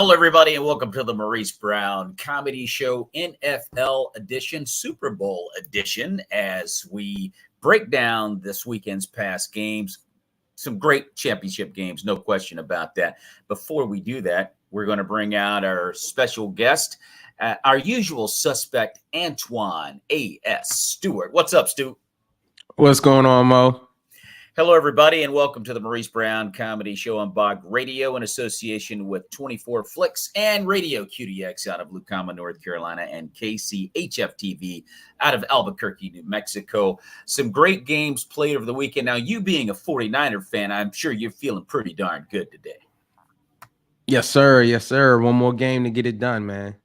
Hello, everybody, and welcome to the Maurice Brown Comedy Show NFL edition, Super Bowl edition, as we break down this weekend's past games. Some great championship games, no question about that. Before we do that, we're going to bring out our special guest, our usual suspect, Antoine A.S. Stewart. What's up, Stu? What's going on, Mo? Hello, everybody, and welcome to the Maurice Brown Comedy Show on Bog Radio in association with 24 Flicks and Radio QDX out of Lucama, North Carolina, and KCHF-TV out of Albuquerque, New Mexico. Some great games played over the weekend. Now, you being a 49er fan, I'm sure you're feeling pretty darn good today. Yes, sir. Yes, sir. One more game to get it done, man.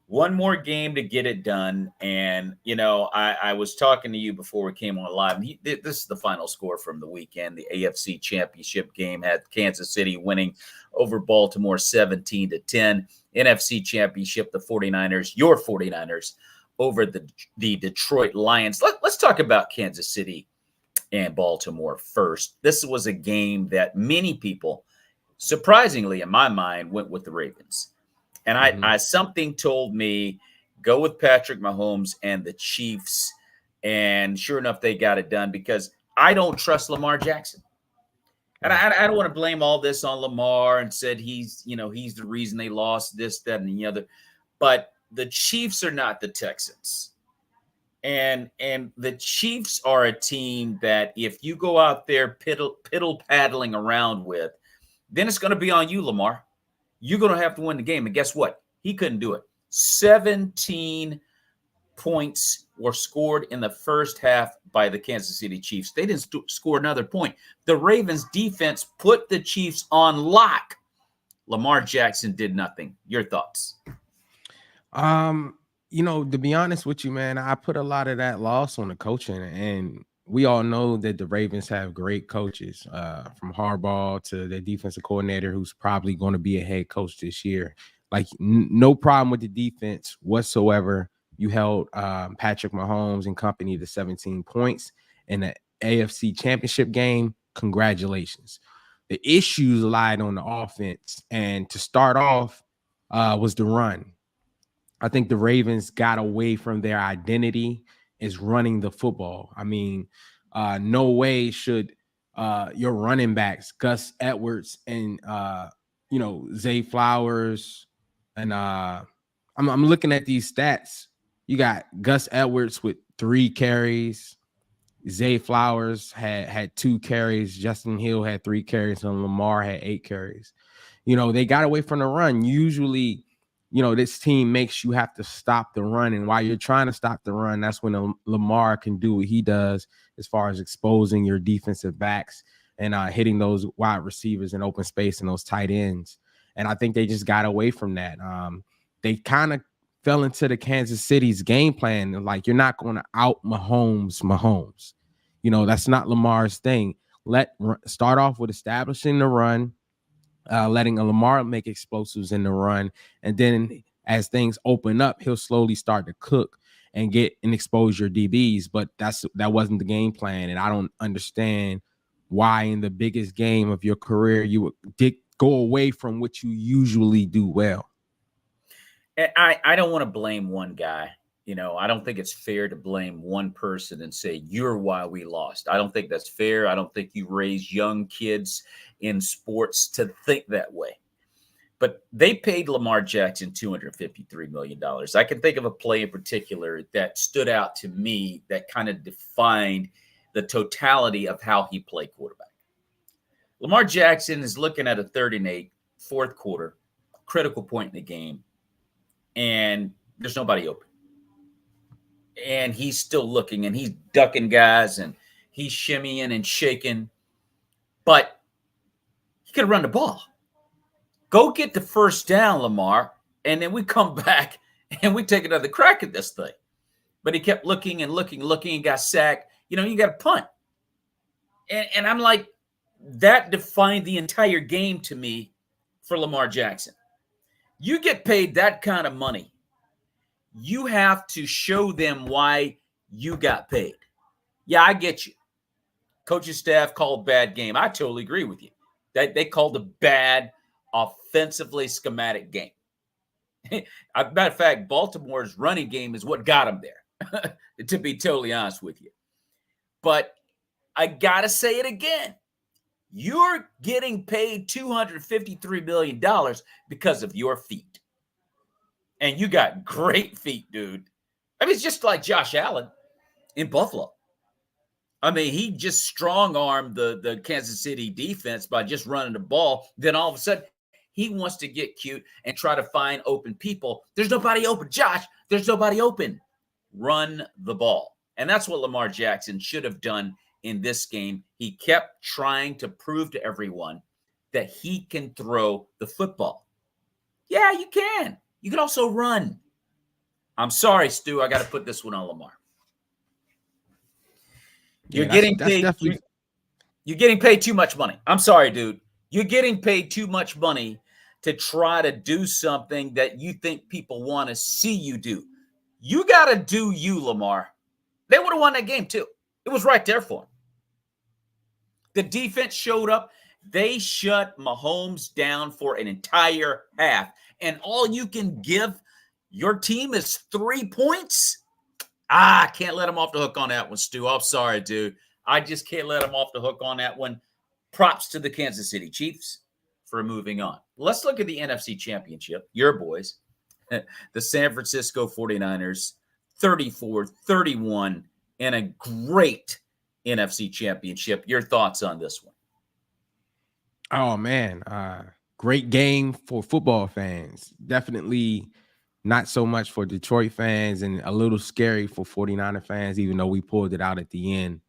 One more game to get it done. And, you know, I was talking to you before we came on live. This is the final score from the weekend. The AFC Championship game had Kansas City winning over Baltimore 17-10. NFC Championship, the 49ers, your 49ers, over the Detroit Lions. Let's talk about Kansas City and Baltimore first. This was a game that many people, surprisingly in my mind, went with the Ravens. And I something told me, go with Patrick Mahomes and the Chiefs. And sure enough, they got it done because I don't trust Lamar Jackson. And I don't want to blame all this on Lamar and said he's the reason they lost this, that, and the other. But the Chiefs are not the Texans. And the Chiefs are a team that if you go out there piddle-paddling around with, then it's going to be on you, Lamar. You're going to have to win the game. And guess what? He couldn't do it. 17 points were scored in the first half by the Kansas City Chiefs. They didn't score another point. The Ravens defense put the Chiefs on lock. Lamar Jackson did nothing. Your thoughts? To be honest with you, man, I put a lot of that loss on the coaching, and we all know that the Ravens have great coaches, from Harbaugh to their defensive coordinator, who's probably going to be a head coach this year. Like, no problem with the defense whatsoever. You held Patrick Mahomes and company to 17 points in the AFC Championship game. Congratulations. The issues lied on the offense, and to start off was the run. I think the Ravens got away from their identity is running the football. I mean, no way should your running backs, Gus Edwards and Zay Flowers, and I'm looking at these stats. You got Gus Edwards with 3 carries, Zay Flowers had 2 carries, Justin Hill had 3 carries, and Lamar had 8 carries. They got away from the run. Usually, this team makes you have to stop the run. And while you're trying to stop the run, that's when Lamar can do what he does as far as exposing your defensive backs and hitting those wide receivers in open space and those tight ends. And I think they just got away from that. They kind of fell into the Kansas City's game plan. Like, you're not going to out Mahomes. That's not Lamar's thing. Start off with establishing the run, letting a Lamar make explosives in the run. And then as things open up, he'll slowly start to cook and get and expose your DBs. But that wasn't the game plan. And I don't understand why in the biggest game of your career, you would go away from what you usually do well. I don't want to blame one guy. I don't think it's fair to blame one person and say, you're why we lost. I don't think that's fair. I don't think you raise young kids in sports to think that way. But they paid Lamar Jackson $253 million. I can think of a play in particular that stood out to me that kind of defined the totality of how he played quarterback. Lamar Jackson is looking at a 3rd and 8, fourth quarter, critical point in the game, and there's nobody open. And he's still looking, and he's ducking guys, and he's shimmying and shaking. But he could have run the ball. Go get the first down, Lamar, and then we come back and we take another crack at this thing. But he kept looking and got sacked. You got to punt. And I'm like, that defined the entire game to me for Lamar Jackson. You get paid that kind of money, you have to show them why you got paid. Yeah, I get you. Coaching staff called bad game. I totally agree with you. They called a bad offensively schematic game. Matter of fact, Baltimore's running game is what got them there, to be totally honest with you. But I got to say it again. You're getting paid $253 million because of your feet. And you got great feet, dude. I mean, it's just like Josh Allen in Buffalo. I mean, he just strong-armed the Kansas City defense by just running the ball. Then all of a sudden, he wants to get cute and try to find open people. There's nobody open. Josh, there's nobody open. Run the ball. And that's what Lamar Jackson should have done in this game. He kept trying to prove to everyone that he can throw the football. Yeah, you can. You can also run. I'm sorry, Stu. I got to put this one on Lamar. You're getting paid. You're getting paid too much money. I'm sorry, dude. You're getting paid too much money to try to do something that you think people want to see you do. You got to do you, Lamar. They would have won that game too. It was right there for them. The defense showed up. They shut Mahomes down for an entire half. And all you can give your team is 3 points? I can't let him off the hook on that one, Stu. I'm sorry, dude. I just can't let him off the hook on that one. Props to the Kansas City Chiefs for moving on. Let's look at the NFC Championship. Your boys, the San Francisco 49ers, 34-31 in a great NFC Championship. Your thoughts on this one? Oh, man. Great game for football fans. Definitely not so much for Detroit fans, and a little scary for 49er fans, even though we pulled it out at the end.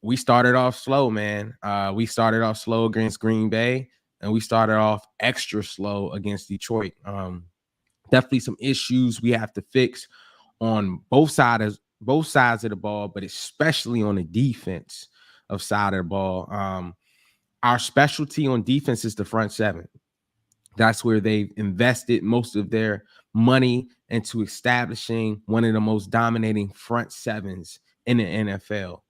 We started off slow, man. We started off slow against Green Bay, and we started off extra slow against Detroit. Definitely some issues we have to fix on both sides of the ball, but especially on the defense of side of the ball. Our specialty on defense is the front seven. That's where they've invested most of their money into establishing one of the most dominating front sevens in the NFL.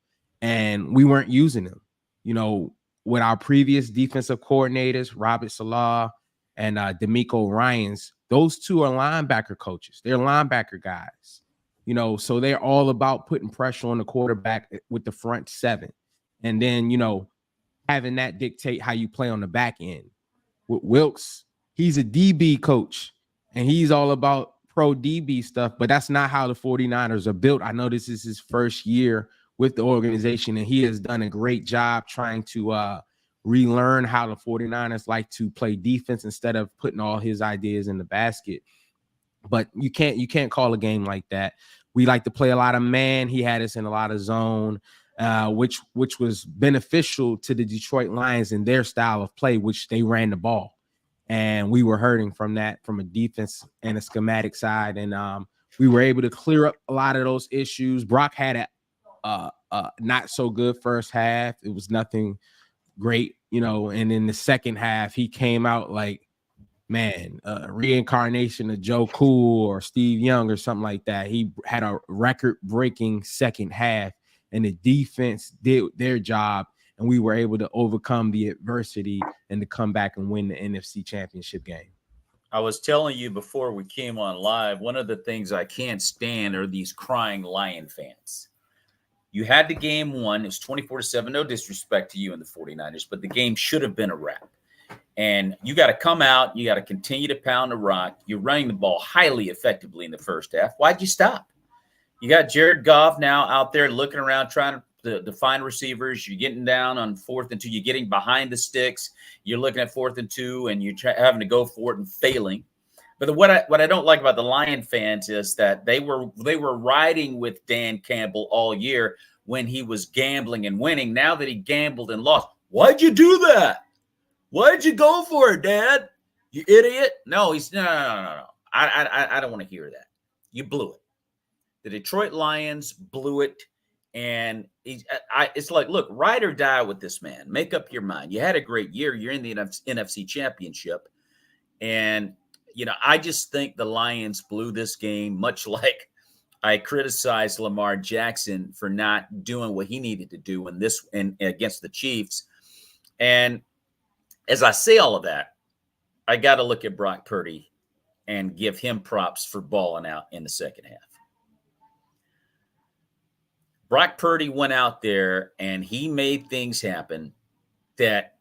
And we weren't using them. You know, with our previous defensive coordinators, Robert Saleh and D'Amico Ryans, those two are linebacker coaches. They're linebacker guys. You know, so they're all about putting pressure on the quarterback with the front seven. And then, you know, having that dictate how you play on the back end. With Wilkes, he's a DB coach, and he's all about pro DB stuff, but that's not how the 49ers are built. I know this is his first year with the organization, and he has done a great job trying to relearn how the 49ers like to play defense instead of putting all his ideas in the basket. But you can't call a game like that. We like to play a lot of man. He had us in a lot of zone. Which was beneficial to the Detroit Lions in their style of play, which they ran the ball. And we were hurting from that from a defense and a schematic side. And we were able to clear up a lot of those issues. Brock had a not so good first half. It was nothing great, you know. And in the second half, he came out like, man, reincarnation of Joe Cool or Steve Young or something like that. He had a record-breaking second half. And the defense did their job, and we were able to overcome the adversity and to come back and win the NFC Championship game. I was telling you before we came on live, one of the things I can't stand are these crying Lion fans. You had the game won. It was 24-7. No disrespect to you and the 49ers, but the game should have been a wrap. And you got to come out. You got to continue to pound the rock. You're running the ball highly effectively in the first half. Why'd you stop? You got Jared Goff now out there looking around, trying to find receivers. You're getting down on 4th and 2. You're getting behind the sticks. You're looking at 4th and 2, and you're having to go for it and failing. But what I don't like about the Lion fans is that they were riding with Dan Campbell all year when he was gambling and winning. Now that he gambled and lost, why'd you do that? Why'd you go for it, Dad? You idiot! No, no. I don't want to hear that. You blew it. The Detroit Lions blew it, and it's like, look, ride or die with this man. Make up your mind. You had a great year. You're in the NFC Championship, and, you know, I just think the Lions blew this game, much like I criticized Lamar Jackson for not doing what he needed to do in this and against the Chiefs. And As I say all of that, I got to look at Brock Purdy and give him props for balling out in the second half. Brock Purdy went out there and he made things happen that,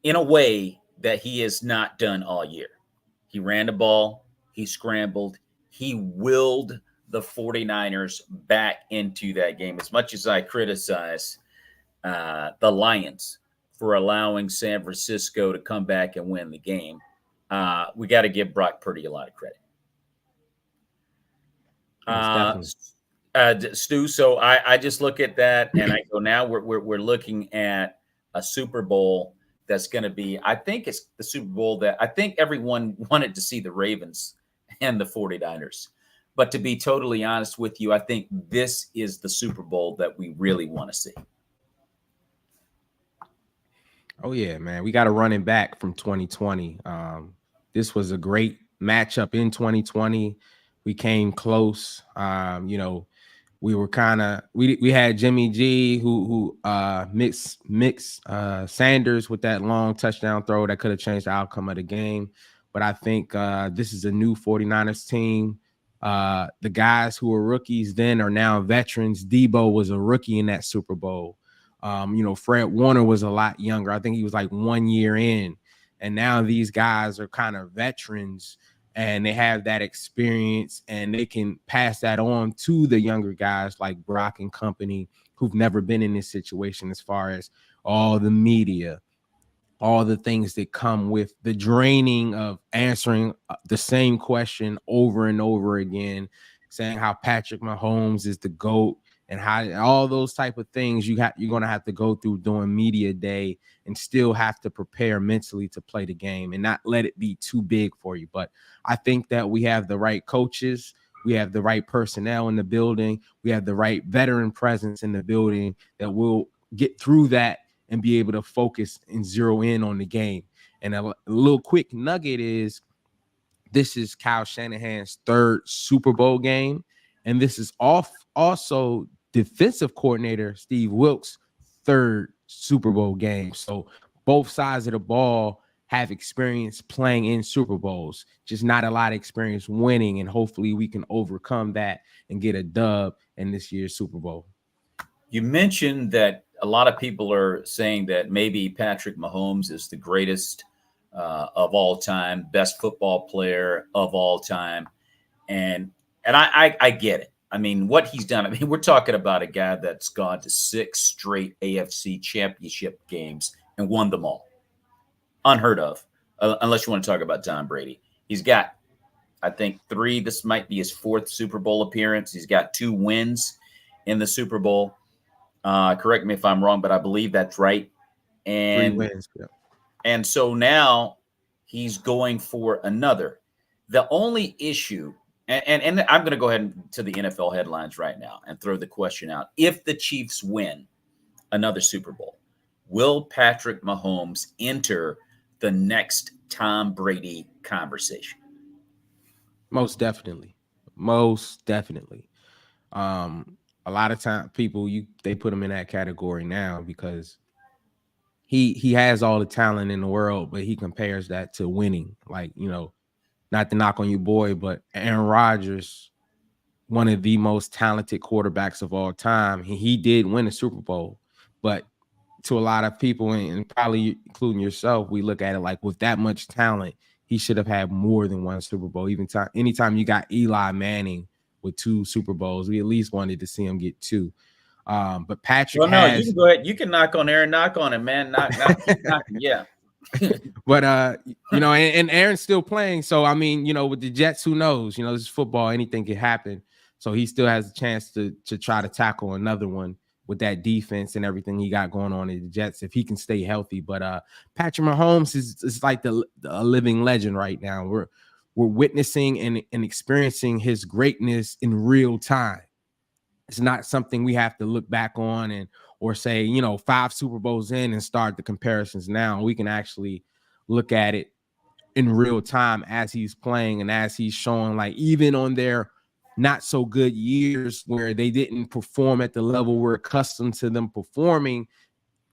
in a way, that he has not done all year. He ran the ball, he scrambled, he willed the 49ers back into that game. As much as I criticize the Lions for allowing San Francisco to come back and win the game, we got to give Brock Purdy a lot of credit. Stu, so I just look at that and I go, now we're looking at a Super Bowl that's going to be, I think it's the Super Bowl that I think everyone wanted to see, the Ravens and the 49ers. But to be totally honest with you, I think this is the Super Bowl that we really want to see. Oh, yeah, man. We got a running back from 2020. This was a great matchup in 2020. We came close. We were we had Jimmy G who mixed Sanders with that long touchdown throw that could have changed the outcome of the game. But I think this is a new 49ers team. The guys who were rookies then are now veterans. Debo was a rookie in that Super Bowl. Fred Warner was a lot younger. I think he was like 1 year in. And now these guys are kind of veterans and they have that experience and they can pass that on to the younger guys like Brock and company who've never been in this situation, as far as all the media, all the things that come with the draining of answering the same question over and over again, saying how Patrick Mahomes is the GOAT and how all those type of things you're going to have to go through during media day and still have to prepare mentally to play the game and not let it be too big for you. But I think that we have the right coaches. We have the right personnel in the building. We have the right veteran presence in the building that will get through that and be able to focus and zero in on the game. And a little quick nugget is this is Kyle Shanahan's third Super Bowl game. And this is also defensive coordinator Steve Wilkes' third Super Bowl game. So both sides of the ball have experience playing in Super Bowls, just not a lot of experience winning. And hopefully we can overcome that and get a dub in this year's Super Bowl. You mentioned that a lot of people are saying that maybe Patrick Mahomes is the greatest of all time, best football player of all time. And I get it. I mean, what he's done, I mean, we're talking about a guy that's gone to 6 straight AFC championship games and won them all. Unheard of, unless you want to talk about Tom Brady. He's got, I think, 3. This might be his 4th Super Bowl appearance. He's got 2 wins in the Super Bowl. Correct me if I'm wrong, but I believe that's right. And 3 wins, yeah. And so now he's going for another. The only issue, and I'm going to go ahead to the NFL headlines right now and throw the question out. If the Chiefs win another Super Bowl, will Patrick Mahomes enter the next Tom Brady conversation? Most definitely. Most definitely. A lot of time people they put him in that category now because he has all the talent in the world, but he compares that to winning. Like, not to knock on your boy, but Aaron Rodgers, one of the most talented quarterbacks of all time. He did win a Super Bowl, but to a lot of people, and probably including yourself, we look at it like with that much talent, he should have had more than one Super Bowl. Anytime you got Eli Manning with 2 Super Bowls, we at least wanted to see him get 2. But Patrick you can go ahead. You can knock on Aaron, knock on him, man. Keep knocking. Yeah. But and Aaron's still playing. So I mean, with the Jets, who knows? This is football, anything can happen. So he still has a chance to try to tackle another one with that defense and everything he got going on in the Jets if he can stay healthy. But Patrick Mahomes is like a living legend right now. We're witnessing and experiencing his greatness in real time. It's not something we have to look back on or say, 5 Super Bowls in and start the comparisons now. We can actually look at it in real time as he's playing and as he's showing, like, even on their not so good years where they didn't perform at the level we're accustomed to them performing,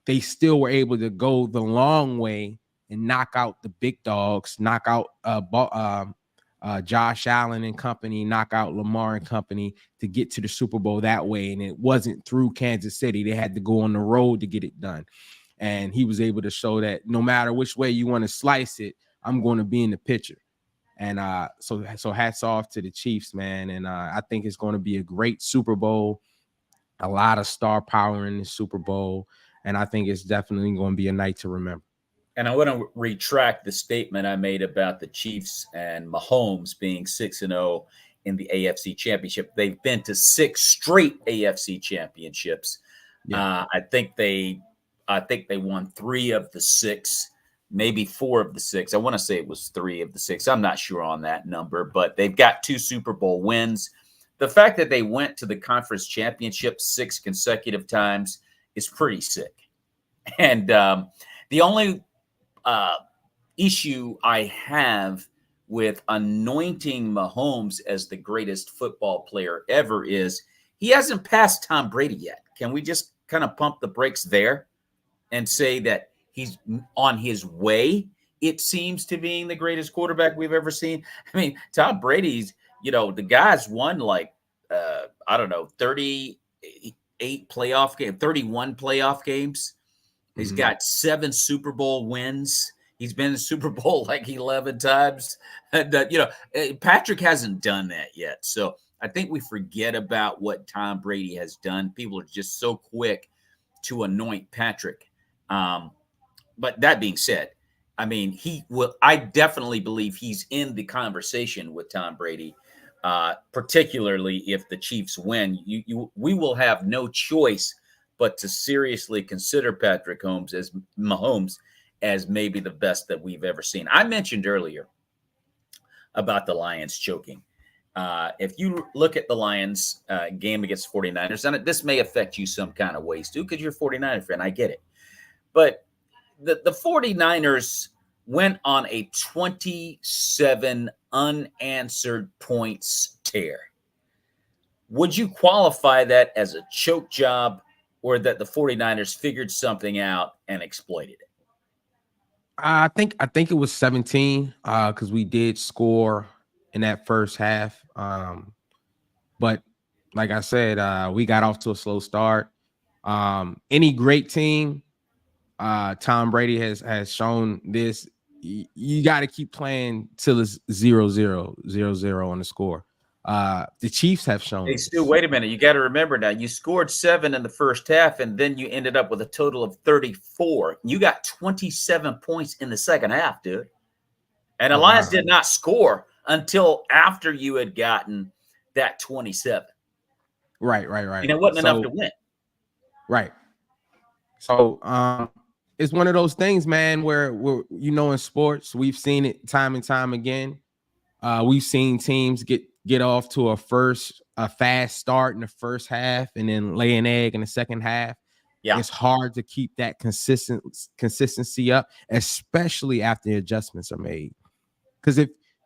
they still were able to go the long way and knock out the big dogs, knock out Josh Allen and company, knock out Lamar and company to get to the Super Bowl that way. And it wasn't through Kansas City. They had to go on the road to get it done. And he was able to show that no matter which way you want to slice it, I'm going to be in the picture. And so hats off to the Chiefs, man. And I think it's going to be a great Super Bowl, a lot of star power in the Super Bowl. And I think it's definitely going to be a night to remember. And I want to retract the statement I made about the Chiefs and Mahomes being 6-0 in the AFC Championship. They've been to 6 straight AFC championships. Yeah. I think they won 3 of the 6, maybe 4 of the 6. I want to say it was 3 of the 6. I'm not sure on that number, but they've got 2 Super Bowl wins. The fact that they went to the conference championship 6 consecutive times is pretty sick. And the only issue I have with anointing Mahomes as the greatest football player ever is he hasn't passed Tom Brady yet. Can we just kind of pump the brakes there and say that he's on his way, it seems, to being the greatest quarterback we've ever seen? I mean, Tom Brady's, the guy's won like, 38 playoff games, 31 playoff games. He's got 7 Super Bowl wins. He's been in the Super Bowl like 11 times. And, Patrick hasn't done that yet. So I think we forget about what Tom Brady has done. People are just so quick to anoint Patrick. But that being said, I mean, I definitely believe he's in the conversation with Tom Brady, particularly if the Chiefs win. We will have no choice but to seriously consider Patrick Mahomes as maybe the best that we've ever seen. I mentioned earlier about the Lions choking. If you look at the Lions game against 49ers, and this may affect you some kind of ways too, because you're a 49er fan, I get it. But the 49ers went on a 27 unanswered points tear. Would you qualify that as a choke job, or that the 49ers figured something out and exploited it? I think it was 17 because we did score in that first half. But like I said, we got off to a slow start. Any great team, Tom Brady has shown this. You got to keep playing till it's 0-0 on the score. The Chiefs have shown. Hey, Stu, wait a minute. You got to remember now, you scored 7 in the first half, and then you ended up with a total of 34. You got 27 points in the second half, dude. And the Lions did not score until after you had gotten that 27. Right. And it wasn't enough to win. Right. So it's one of those things, man, where in sports, we've seen it time and time again. We've seen teams get off to a fast start in the first half and then lay an egg in the second half. Yeah. It's hard to keep that consistency up, especially after the adjustments are made. Because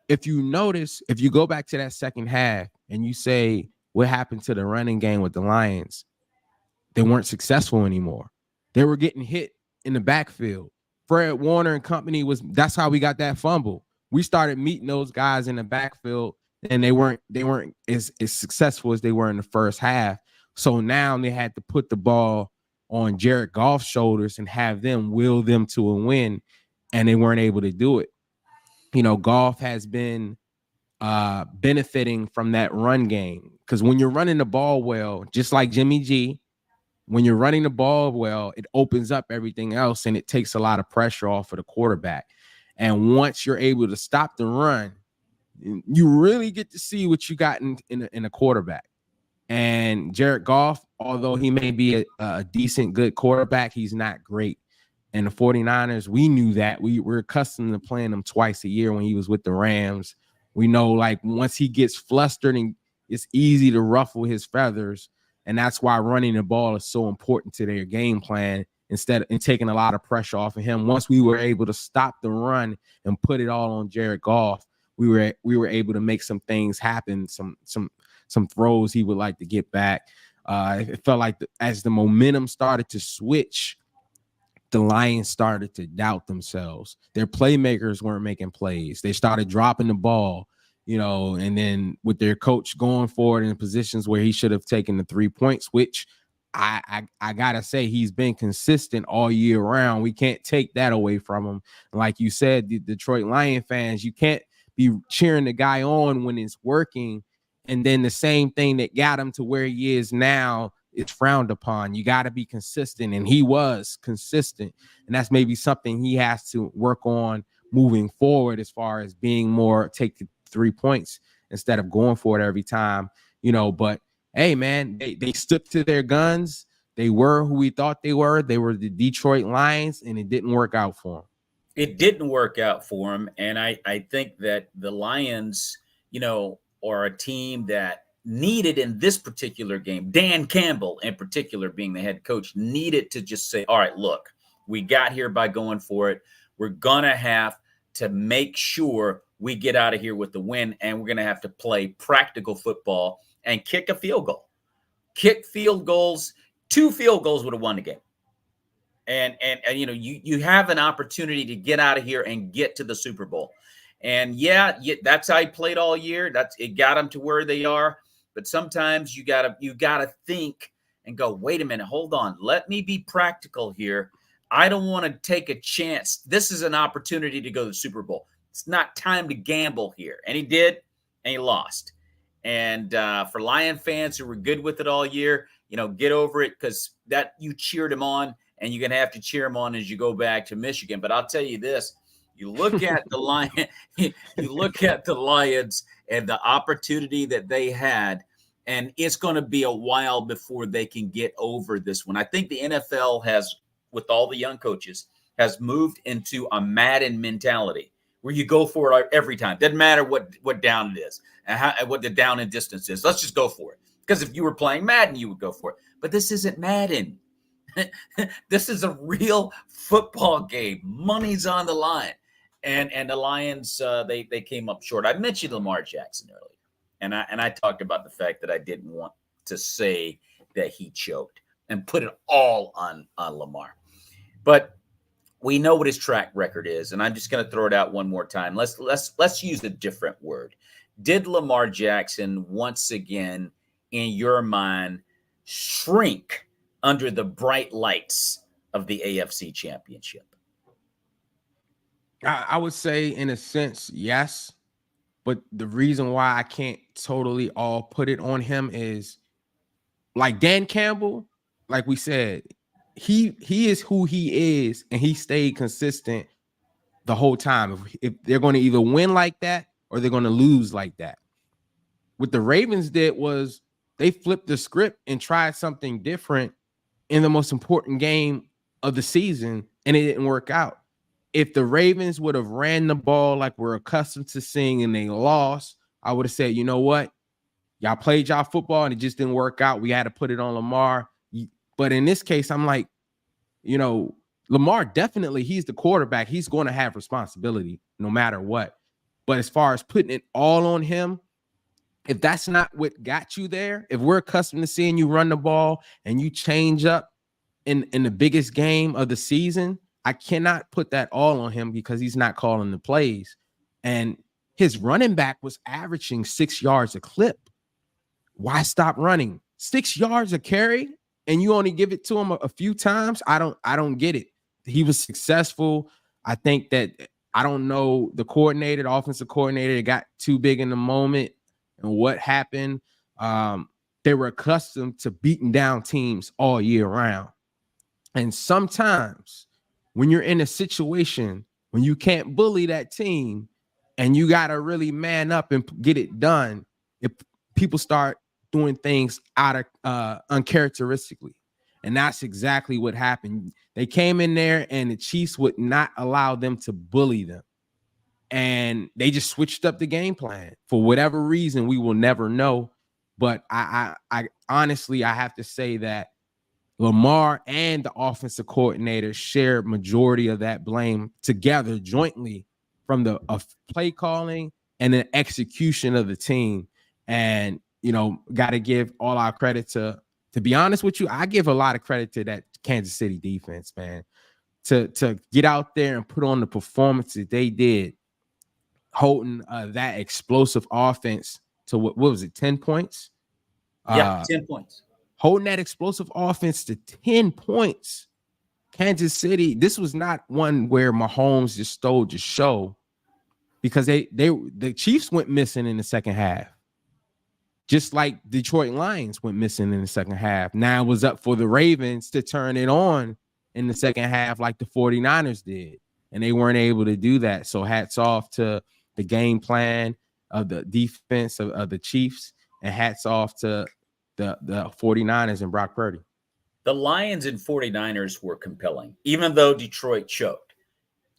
if you notice, if you go back to that second half and you say what happened to the running game with the Lions, they weren't successful anymore. They were getting hit in the backfield. Fred Warner and company that's how we got that fumble. We started meeting those guys in the backfield, and they weren't as successful as they were in the first half. So now they had to put the ball on Jared Goff's shoulders and have them will them to a win, and they weren't able to do it. Goff has been benefiting from that run game, because when you're running the ball well, just like Jimmy G, when you're running the ball well, it opens up everything else, and it takes a lot of pressure off of the quarterback. And once you're able to stop the run, you really get to see what you got in a quarterback. And Jared Goff, although he may be a decent, good quarterback, he's not great. And the 49ers, we knew that. We're accustomed to playing him twice a year when he was with the Rams. We know, like, once he gets flustered, and it's easy to ruffle his feathers. And that's why running the ball is so important to their game plan, and taking a lot of pressure off of him. Once we were able to stop the run and put it all on Jared Goff, we were able to make some things happen, some throws he would like to get back. It felt like as the momentum started to switch, the Lions started to doubt themselves. Their playmakers weren't making plays. They started dropping the ball, and then with their coach going forward in positions where he should have taken the 3 points, which I gotta say he's been consistent all year round. We can't take that away from him. Like you said, the Detroit Lion fans, you can't be cheering the guy on when it's working, and then the same thing that got him to where he is now, it's frowned upon. You got to be consistent, and he was consistent, and that's maybe something he has to work on moving forward as far as being more take the 3 points instead of going for it every time, but hey, man, they stuck to their guns. They were who we thought they were. They were the Detroit Lions, and it didn't work out for them. It didn't work out for them. And I think that the Lions, are a team that needed in this particular game, Dan Campbell in particular being the head coach, needed to just say, all right, look, we got here by going for it. We're going to have to make sure we get out of here with the win, and we're going to have to play practical football and kick a field goal. Kick field goals. 2 field goals would have won the game. And you have an opportunity to get out of here and get to the Super Bowl. And yeah, that's how he played all year. It got them to where they are. But sometimes you gotta think and go, wait a minute, hold on. Let me be practical here. I don't want to take a chance. This is an opportunity to go to the Super Bowl. It's not time to gamble here. And he did, and he lost. And for Lion fans who were good with it all year, get over it, because that you cheered him on, and you're going to have to cheer him on as you go back to Michigan. But I'll tell you this, you look at the Lions and the opportunity that they had, and it's going to be a while before they can get over this one. I think the NFL has, with all the young coaches, has moved into a Madden mentality where you go for it every time. Doesn't matter what down it is and what the down and distance is. Let's just go for it. Because if you were playing Madden, you would go for it. But this isn't Madden. This is a real football game. Money's on the line. And the Lions, they came up short. I mentioned Lamar Jackson earlier. And I talked about the fact that I didn't want to say that he choked and put it all on Lamar. But we know what his track record is, and I'm just going to throw it out one more time. Let's use a different word. Did Lamar Jackson once again, in your mind, shrink under the bright lights of the AFC Championship? I would say, in a sense, yes. But the reason why I can't totally all put it on him is, like Dan Campbell, like we said, he is who he is, and he stayed consistent the whole time. If they're going to either win like that or they're going to lose like that. What the Ravens did was they flipped the script and tried something different in the most important game of the season, and it didn't work out. If the Ravens would have ran the ball like we're accustomed to seeing and they lost, I would have said, you know what? Y'all played y'all football and it just didn't work out. We had to put it on Lamar. But in this case, I'm like, Lamar, definitely, he's the quarterback. He's going to have responsibility no matter what. But as far as putting it all on him, if that's not what got you there, if we're accustomed to seeing you run the ball and you change up in the biggest game of the season, I cannot put that all on him because he's not calling the plays. And his running back was averaging 6 yards a clip. Why stop running? 6 yards a carry, and you only give it to him a few times? I don't get it. He was successful. I think that, I don't know, the offensive coordinator, got too big in the moment. And what happened? They were accustomed to beating down teams all year round. And sometimes when you're in a situation when you can't bully that team and you got to really man up and get it done, if people start doing things out of uncharacteristically. And that's exactly what happened. They came in there and the Chiefs would not allow them to bully them. And they just switched up the game plan for whatever reason. We will never know. But I honestly, I have to say that Lamar and the offensive coordinator share majority of that blame together jointly from the play calling and the execution of the team. And, got to give all our credit to be honest with you, I give a lot of credit to that Kansas City defense, man. to get out there and put on the performance that they did, holding that explosive offense to what was it, 10 points? Yeah, 10 points. Holding that explosive offense to 10 points. Kansas City, this was not one where Mahomes just stole the show, because the Chiefs went missing in the second half. Just like Detroit Lions went missing in the second half. Now it was up for the Ravens to turn it on in the second half like the 49ers did. And they weren't able to do that. So hats off to the game plan of the defense of the Chiefs, and hats off to the 49ers and Brock Purdy. The Lions and 49ers were compelling, even though Detroit choked.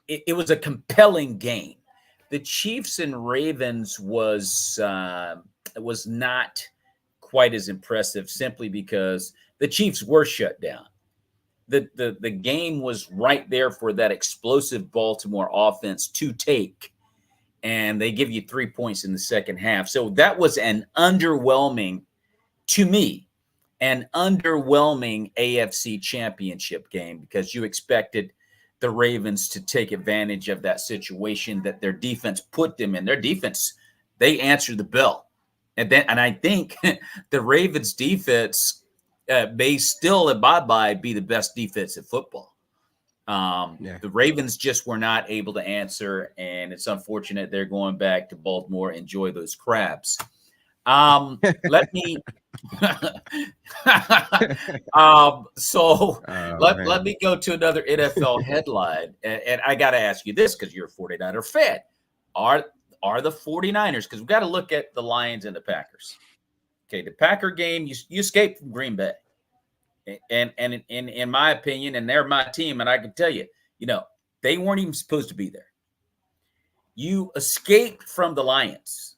It was a compelling game. The Chiefs and Ravens was not quite as impressive, simply because the Chiefs were shut down. The game was right there for that explosive Baltimore offense to take, and they give you 3 points in the second half. So that was an underwhelming, to me, an underwhelming AFC championship game, because you expected the Ravens to take advantage of that situation that their defense put them in. Their defense, they answered the bell. And I think the Ravens defense may still, in my mind, be the best defense in football. The Ravens just were not able to answer, and it's unfortunate they're going back to Baltimore. Enjoy those crabs. Let me let me go to another NFL headline, and I got to ask you this, because you're a 49er fan. Are the 49ers, because we've got to look at the Lions and the Packers. Okay, the Packer game, you escaped from Green Bay. And in my opinion, and they're my team, and I can tell you, they weren't even supposed to be there. You escaped from the Lions,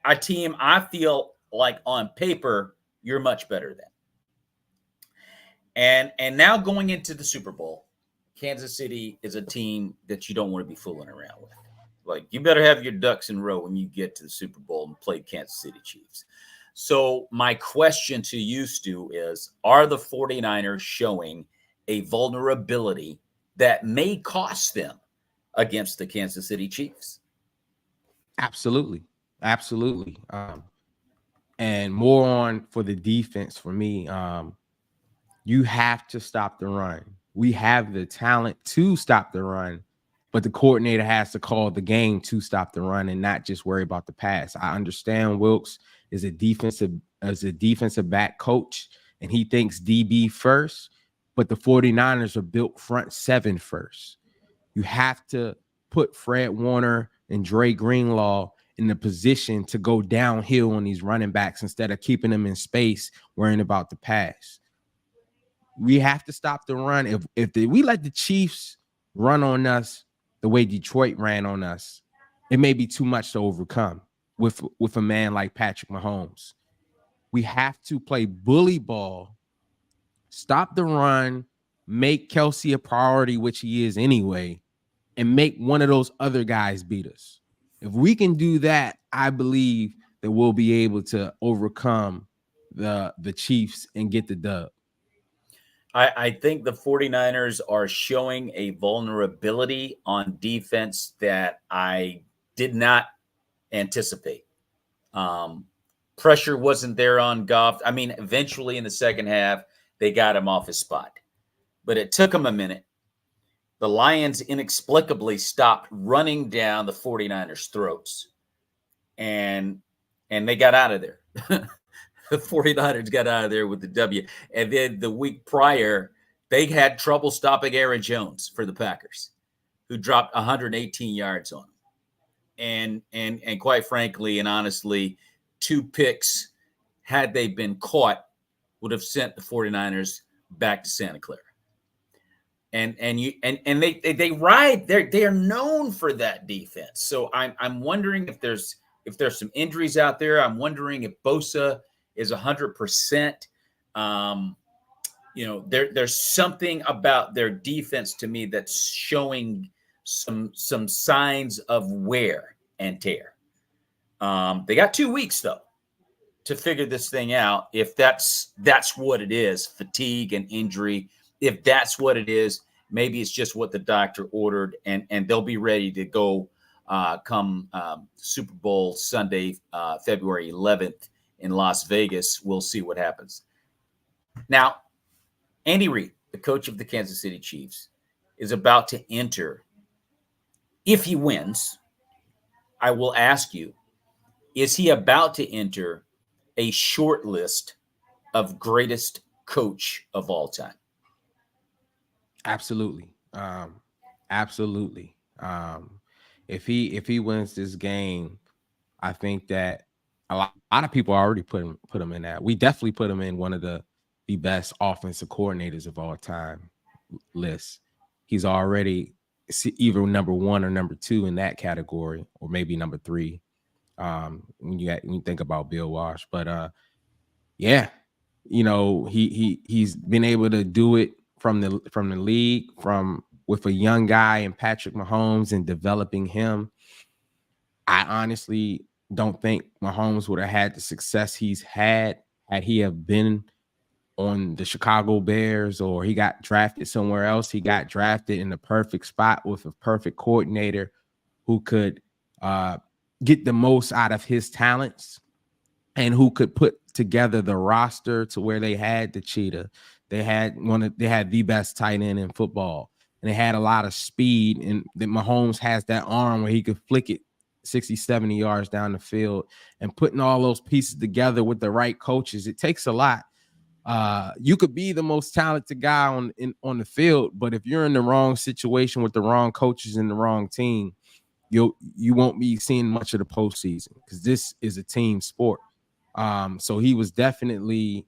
a team I feel like on paper you're much better than. And now going into the Super Bowl, Kansas City is a team that you don't want to be fooling around with. Like, you better have your ducks in a row when you get to the Super Bowl and play Kansas City Chiefs. So my question to you, Stu, is, are the 49ers showing a vulnerability that may cost them against the Kansas City Chiefs? Absolutely. Absolutely. And more on for the defense for me. You have to stop the run. We have the talent to stop the run, but the coordinator has to call the game to stop the run and not just worry about the pass. I understand Wilkes is a defensive back coach, and he thinks DB first, but the 49ers are built front seven first. You have to put Fred Warner and Dre Greenlaw in the position to go downhill on these running backs instead of keeping them in space, worrying about the pass. We have to stop the run. If we let the Chiefs run on us the way Detroit ran on us, it may be too much to overcome with a man like Patrick Mahomes. We have to play bully ball, stop the run, make Kelsey a priority, which he is anyway, and make one of those other guys beat us. If we can do that, I believe that we'll be able to overcome the Chiefs and get the dub. I think the 49ers are showing a vulnerability on defense that I did not anticipate. Pressure wasn't there on Goff. I mean, eventually in the second half, they got him off his spot, but it took him a minute. The Lions inexplicably stopped running down the 49ers' throats, and they got out of there. The 49ers got out of there with the W. And then the week prior, they had trouble stopping Aaron Jones for the Packers, who dropped 118 yards on them. And quite frankly and honestly, 2 picks, had they been caught, would have sent the 49ers back to Santa Clara. And they ride. They are known for that defense. So I'm wondering if there's some injuries out there. I'm wondering if Bosa is 100%. There's something about their defense to me that's showing some signs of wear and tear. They got 2 weeks though to figure this thing out. If that's what it is, fatigue and injury. If that's what it is, Maybe it's just what the doctor ordered, and they'll be ready to go come Super Bowl Sunday, February 11th in Las Vegas. We'll see what happens. Now, Andy Reid, the coach of the Kansas City Chiefs, is about to enter. If he wins, I will ask you, is he about to enter a short list of greatest coach of all time? Absolutely. Absolutely. If he wins this game, I think that a lot of people already put him in that. We definitely put him in one of the best offensive coordinators of all time list. He's already either number one or number two in that category, or maybe number three. When you think about Bill Walsh, but yeah, he's been able to do it from the league, from with a young guy and Patrick Mahomes and developing him. I honestly don't think Mahomes would have had the success he's had he have been on the Chicago Bears, or he got drafted somewhere else. He got drafted in the perfect spot with a perfect coordinator who could get the most out of his talents, and who could put together the roster to where they had the cheetah. They had the best tight end in football, and they had a lot of speed. And that Mahomes has that arm where he could flick it 60, 70 yards down the field. And putting all those pieces together with the right coaches, it takes a lot. You could be the most talented guy on the field, but if you're in the wrong situation with the wrong coaches and the wrong team, you won't be seeing much of the postseason, because this is a team sport. So he was definitely,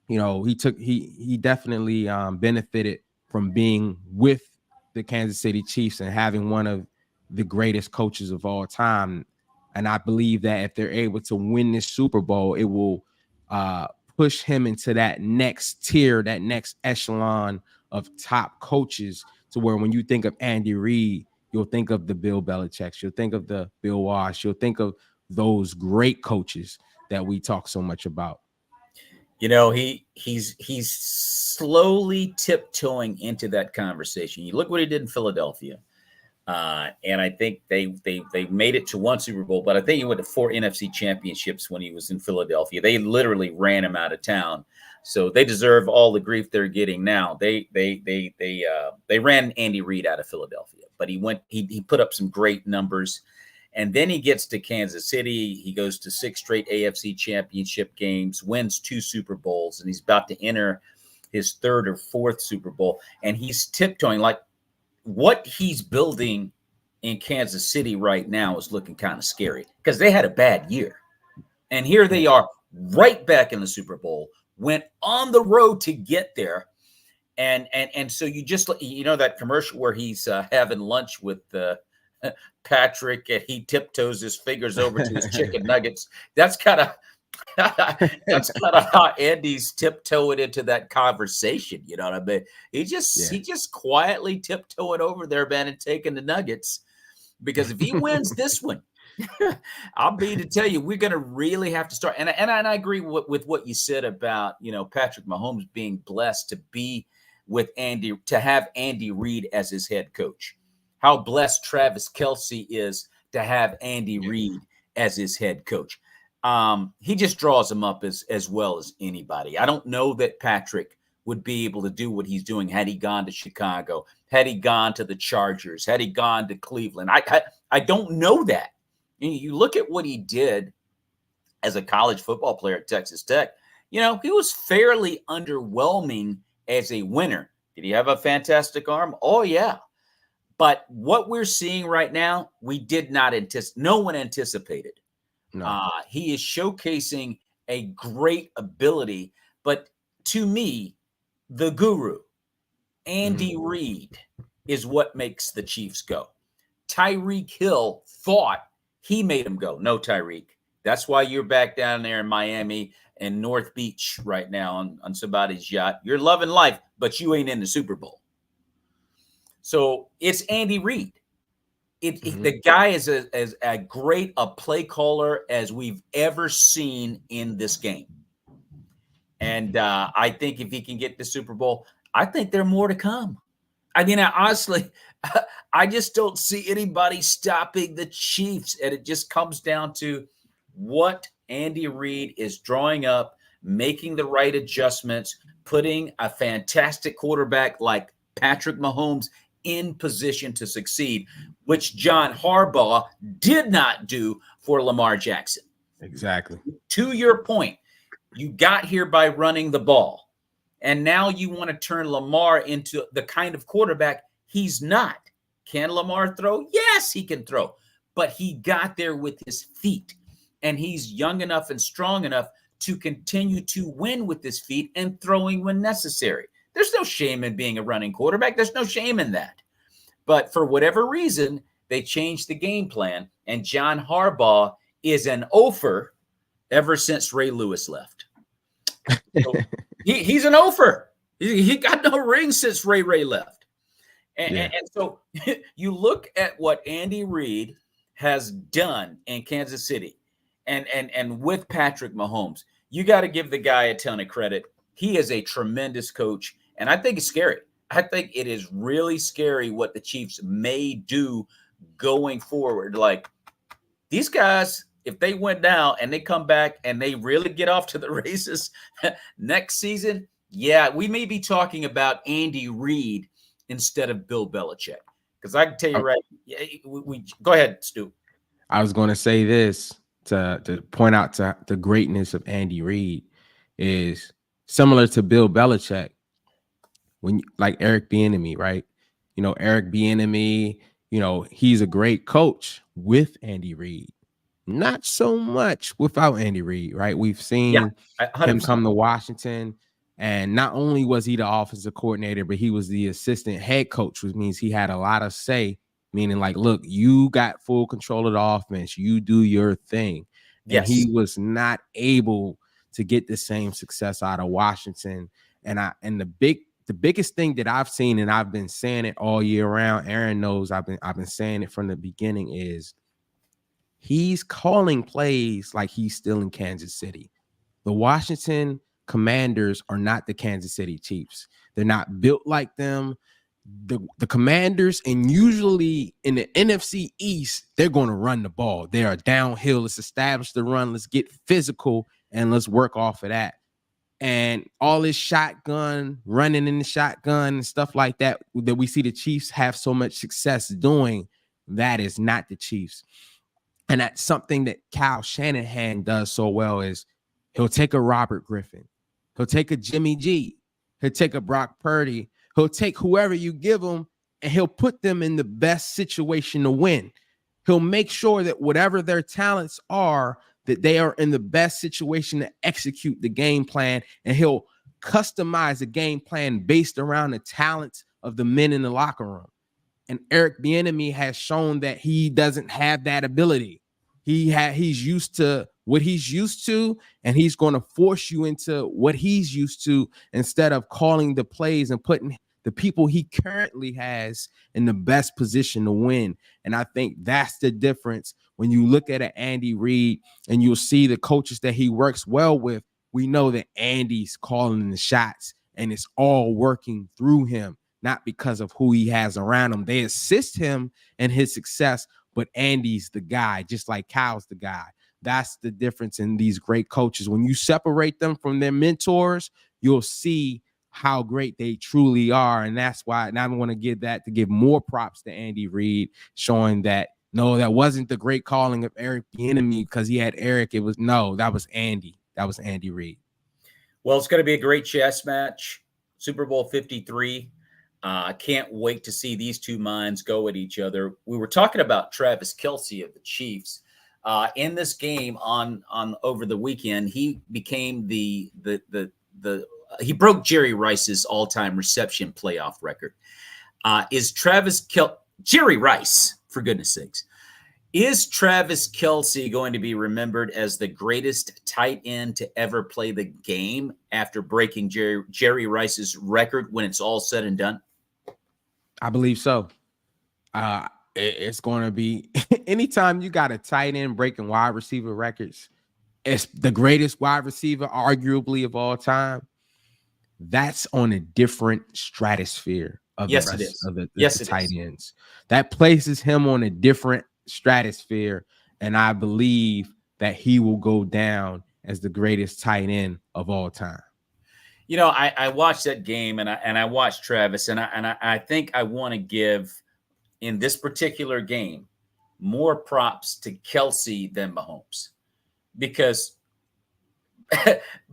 he definitely benefited from being with the Kansas City Chiefs and having one of the greatest coaches of all time. And I believe that if they're able to win this Super Bowl, it will uh, push him into that next tier, that next echelon of top coaches, to where when you think of Andy Reid, you'll think of the Bill Belichick, you'll think of the Bill Walsh, you'll think of those great coaches that we talk so much about. He's slowly tiptoeing into that conversation. You look what he did in Philadelphia. And I think they made it to one Super Bowl, but I think he went to 4 NFC championships when he was in Philadelphia. They literally ran him out of town, so they deserve all the grief they're getting now. They ran Andy Reid out of Philadelphia, but he put up some great numbers, and then he gets to Kansas City. He goes to 6 straight AFC championship games, wins 2 Super Bowls, and he's about to enter his 3rd or 4th Super Bowl, and he's tiptoeing like. What he's building in Kansas City right now is looking kind of scary, because they had a bad year. And here they are right back in the Super Bowl, went on the road to get there. And so you just, that commercial where he's having lunch with Patrick, and he tiptoes his fingers over to his chicken nuggets. That's kind of that's kind of how Andy's tiptoeing into that conversation. You know what I mean? He just quietly tiptoeing over there, man, and taking the nuggets. Because if he wins this one, I'll be to tell you, we're going to really have to start. And I agree with what you said about Patrick Mahomes being blessed to be with Andy, to have Andy Reid as his head coach. How blessed Travis Kelce is to have Andy Reid as his head coach. He just draws him up as well as anybody. I don't know that Patrick would be able to do what he's doing had he gone to Chicago, had he gone to the Chargers, had he gone to Cleveland. I don't know that. You look at what he did as a college football player at Texas Tech. He was fairly underwhelming as a winner. Did he have a fantastic arm? Oh, yeah. But what we're seeing right now, we did not anticipate. No one anticipated. No. He is showcasing a great ability. But to me, the guru, Andy Reid, is what makes the Chiefs go. Tyreek Hill thought he made him go. No, Tyreek. That's why you're back down there in Miami and North Beach right now on somebody's yacht. You're loving life, but you ain't in the Super Bowl. So it's Andy Reid. The guy is as a great a play caller as we've ever seen in this game. And I think if he can get the Super Bowl, I think there are more to come. I mean, I honestly, I just don't see anybody stopping the Chiefs. And it just comes down to what Andy Reid is drawing up, making the right adjustments, putting a fantastic quarterback like Patrick Mahomes in position to succeed, which John Harbaugh did not do for Lamar Jackson. Exactly. To your point, you got here by running the ball. And now you want to turn Lamar into the kind of quarterback he's not. Can Lamar throw? Yes, he can throw. But he got there with his feet. And he's young enough and strong enough to continue to win with his feet and throwing when necessary. There's no shame in being a running quarterback. There's no shame in that. But for whatever reason, they changed the game plan. And John Harbaugh is an offer ever since Ray Lewis left. So he's an offer. He got no ring since Ray left. And so you look at what Andy Reid has done in Kansas City and with Patrick Mahomes, you got to give the guy a ton of credit. He is a tremendous coach, and I think it's scary. I think it is really scary what the Chiefs may do going forward. Like these guys, if they went down and they come back and they really get off to the races next season, yeah, we may be talking about Andy Reid instead of Bill Belichick. Because I can tell you we go ahead, Stu. I was going to say this to point out to the greatness of Andy Reid is similar to Bill Belichick. When like Eric Bieniemy, right? You know, Eric Bieniemy, you know, he's a great coach with Andy Reid. Not so much without Andy Reid, right? We've seen him come to Washington, and not only was he the offensive coordinator, but he was the assistant head coach, which means he had a lot of say, meaning like, look, you got full control of the offense. You do your thing. And he was not able to get the same success out of Washington. And the biggest thing that I've seen, and I've been saying it all year round, Aaron knows I've been saying it from the beginning, is he's calling plays like he's still in Kansas City. The Washington Commanders are not the Kansas City Chiefs. They're not built like them. The Commanders, and usually in the NFC East, they're going to run the ball. They are downhill. Let's establish the run. Let's get physical, and let's work off of that. And all this shotgun, running in the shotgun and stuff like that we see the Chiefs have so much success doing, that is not the Chiefs. And that's something that Kyle Shanahan does so well is he'll take a Robert Griffin. He'll take a Jimmy G. He'll take a Brock Purdy. He'll take whoever you give him, and he'll put them in the best situation to win. He'll make sure that whatever their talents are, that they are in the best situation to execute the game plan, and he'll customize the game plan based around the talents of the men in the locker room. And Eric Bieniemy has shown that he doesn't have that ability. He's used to what he's used to, and he's going to force you into what he's used to instead of calling the plays and putting the people he currently has in the best position to win. And I think that's the difference when you look at an Andy Reid and you'll see the coaches that he works well with. We know that Andy's calling the shots, and it's all working through him, not because of who he has around him. They assist him in his success, but Andy's the guy, just like Kyle's the guy. That's the difference in these great coaches. When you separate them from their mentors, you'll see how great they truly are. And that's why, and I want to give more props to Andy Reid, showing that, no, that wasn't the great calling of Eric Bieniemy because he had Eric. That was Andy. That was Andy Reid. Well, it's going to be a great chess match. Super Bowl 53. I can't wait to see these two minds go at each other. We were talking about Travis Kelce of the Chiefs. In this game on over the weekend, he became he broke Jerry Rice's all-time reception playoff record. Jerry Rice, for goodness sakes, is Travis Kelce going to be remembered as the greatest tight end to ever play the game after breaking Jerry Rice's record when it's all said and done? I believe so. It's going to be anytime you got a tight end breaking wide receiver records, it's the greatest wide receiver arguably of all time. That's on a different stratosphere of the Yes, it rest is. of the Yes, it tight is. ends. That places him on a different stratosphere, and I believe that he will go down as the greatest tight end of all time. I watched that game and I watched Travis and I think I want to give in this particular game more props to Kelsey than Mahomes because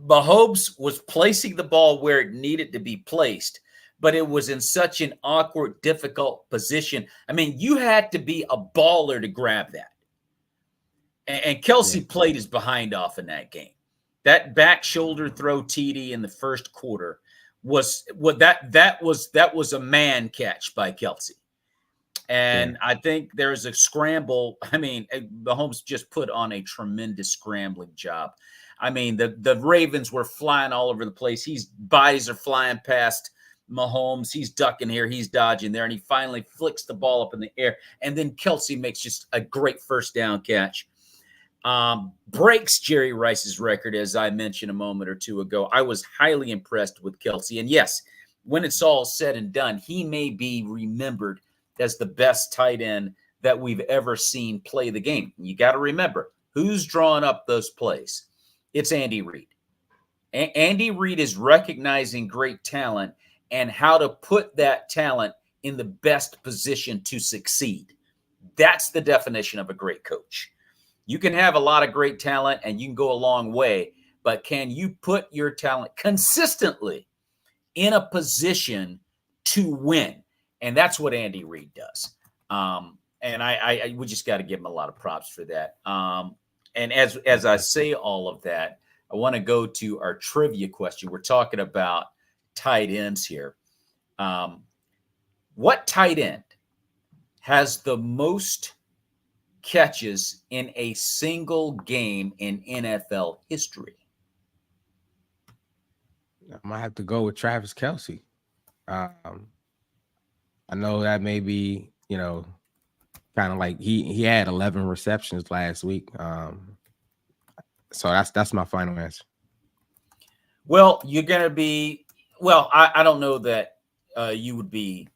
Mahomes was placing the ball where it needed to be placed, but it was in such an awkward, difficult position. I mean, you had to be a baller to grab that. And Yeah, Kelsey played his behind off in that game. That back shoulder throw TD in the first quarter was what that was a man catch by Kelsey. yeah, And I think there's a scramble. I mean, Mahomes just put on a tremendous scrambling job. I mean, the Ravens were flying all over the place. Bodies are flying past Mahomes. He's ducking here, he's dodging there, and he finally flicks the ball up in the air. And then Kelsey makes just a great first down catch. Breaks Jerry Rice's record, as I mentioned a moment or two ago. I was highly impressed with Kelsey. And yes, when it's all said and done, he may be remembered as the best tight end that we've ever seen play the game. You got to remember who's drawing up those plays. It's Andy Reid. Andy Reid is recognizing great talent and how to put that talent in the best position to succeed. That's the definition of a great coach. You can have a lot of great talent and you can go a long way, but can you put your talent consistently in a position to win? And that's what Andy Reid does. And we just got to give him a lot of props for that. And as I say all of that, I want to go to our trivia question. We're talking about tight ends here. What tight end has the most catches in a single game in NFL history? I might have to go with Travis Kelsey. Um, I know that may be, kind of like he had 11 receptions last week. So that's my final answer. Well, you're going to be, well, I don't know that you would be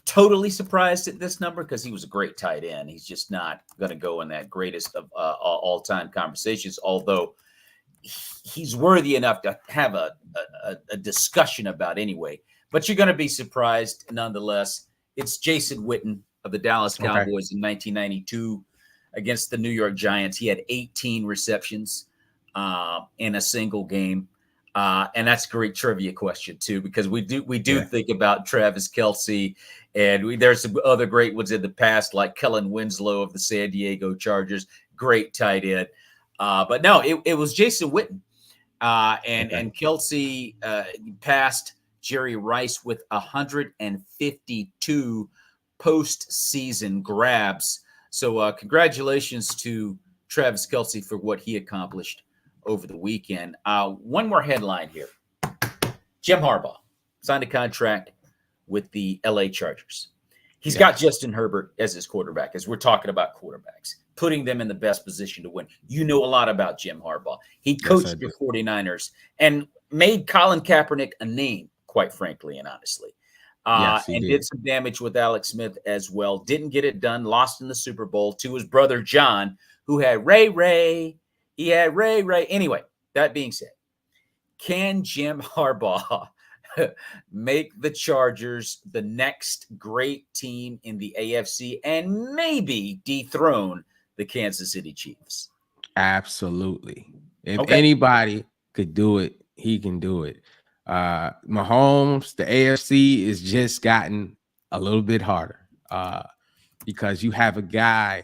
totally surprised at this number because he was a great tight end. He's just not going to go in that greatest of all-time conversations, although he's worthy enough to have a discussion about anyway. But you're going to be surprised nonetheless. It's Jason Witten of the Dallas Okay. Cowboys in 1992 against the New York Giants. He had 18 receptions in a single game. And that's a great trivia question too, because we do think about Travis Kelsey, and there's some other great ones in the past, like Kellen Winslow of the San Diego Chargers, great tight end. But no, it was Jason Witten, and Kelsey passed Jerry Rice with 152 postseason grabs. So congratulations to Travis Kelsey for what he accomplished over the weekend. One more headline here. Jim Harbaugh signed a contract with the LA Chargers. He's got Justin Herbert as his quarterback, as we're talking about quarterbacks, putting them in the best position to win. You know a lot about Jim Harbaugh. He coached the 49ers and made Colin Kaepernick a name, quite frankly and honestly. And did some damage with Alex Smith as well. Didn't get it done. Lost in the Super Bowl to his brother John, who had Ray. He had Ray. Anyway, that being said, can Jim Harbaugh make the Chargers the next great team in the AFC and maybe dethrone the Kansas City Chiefs? Absolutely. If anybody could do it, he can do it. Mahomes, the AFC is just gotten a little bit harder because you have a guy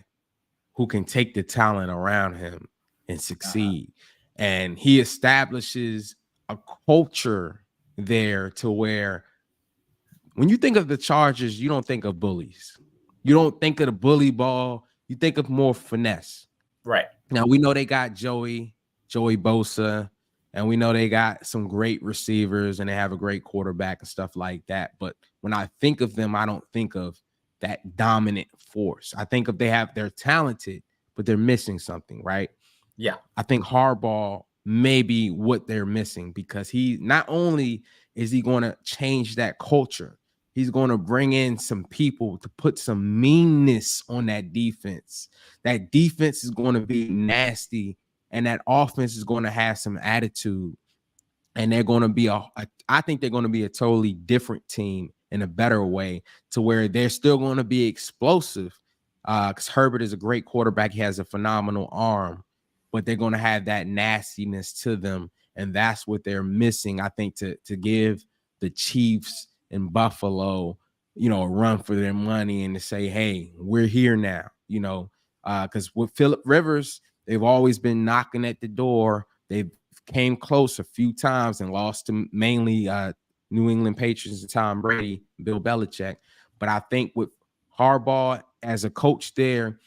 who can take the talent around him and succeed. And he establishes a culture there to where when you think of the Chargers, you don't think of bullies. You don't think of the bully ball. You think of more finesse. Right. Now, we know they got Joey Bosa, and we know they got some great receivers and they have a great quarterback and stuff like that. But when I think of them, I don't think of that dominant force. I think they're talented, but they're missing something, right? Yeah. I think Harbaugh may be what they're missing because he not only is he going to change that culture, He's going to bring in some people to put some meanness on that defense. That defense is going to be nasty, and that offense is going to have some attitude. And they're going to be I think they're going to be a totally different team in a better way, to where they're still going to be explosive. Because Herbert is a great quarterback. He has a phenomenal arm, but they're going to have that nastiness to them. And that's what they're missing, I think, to give the Chiefs in Buffalo, a run for their money, and to say, hey, we're here now, because with Phillip Rivers, they've always been knocking at the door. They've came close a few times and lost to mainly New England Patriots and Tom Brady, Bill Belichick. But I think with Harbaugh as a coach there,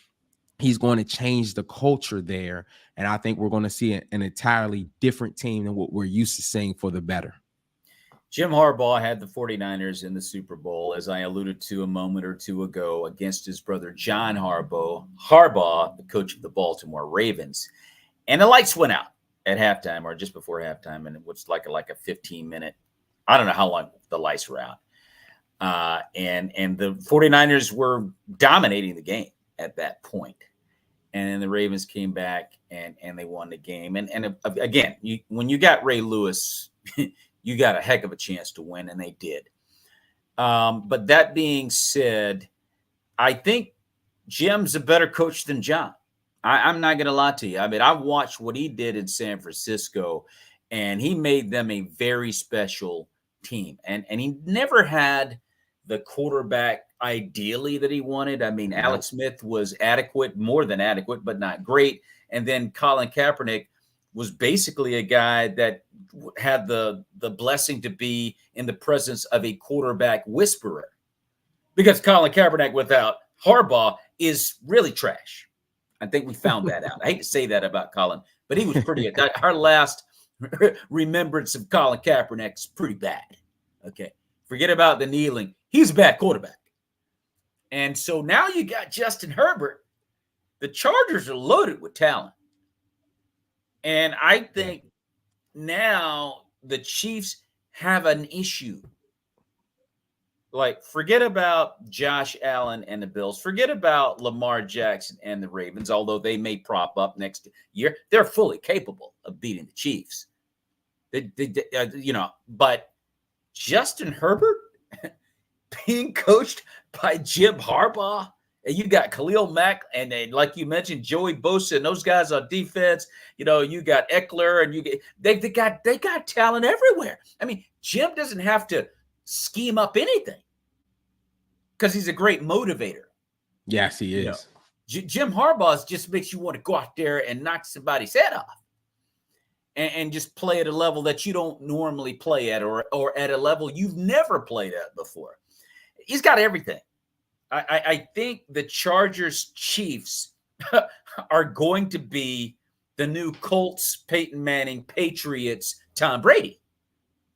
he's going to change the culture there. And I think we're going to see an entirely different team than what we're used to seeing, for the better. Jim Harbaugh had the 49ers in the Super Bowl, as I alluded to a moment or two ago, against his brother John Harbaugh, the coach of the Baltimore Ravens. And the lights went out at halftime, or just before halftime, and it was like a 15-minute, I don't know how long the lights were out. And the 49ers were dominating the game at that point. And then the Ravens came back and they won the game. And again, when you got Ray Lewis, you got a heck of a chance to win, and they did. But that being said, I think Jim's a better coach than John. I'm not going to lie to you. I mean, I watched what he did in San Francisco, and he made them a very special team. And he never had the quarterback ideally that he wanted. I mean, Alex Smith was adequate, more than adequate, but not great. And then Colin Kaepernick was basically a guy that had the blessing to be in the presence of a quarterback whisperer, because Colin Kaepernick without Harbaugh is really trash. I think we found that out. I hate to say that about Colin, but he was pretty. Our last remembrance of Colin Kaepernick is pretty bad. Okay, forget about the kneeling. He's a bad quarterback. And so now you got Justin Herbert. The Chargers are loaded with talent. And I think now the Chiefs have an issue. Like, forget about Josh Allen and the Bills. Forget about Lamar Jackson and the Ravens, although they may prop up next year. They're fully capable of beating the Chiefs. But Justin Herbert being coached by Jim Harbaugh, and you got Khalil Mack, and then, like you mentioned, Joey Bosa and those guys on defense. You got Eckler, and they got talent everywhere. I mean, Jim doesn't have to scheme up anything, because he's a great motivator. Yes, he is. Jim Harbaugh just makes you want to go out there and knock somebody's head off, and just play at a level that you don't normally play at, or at a level you've never played at before. He's got everything. I think the Chargers Chiefs are going to be the new Colts, Peyton Manning, Patriots, Tom Brady.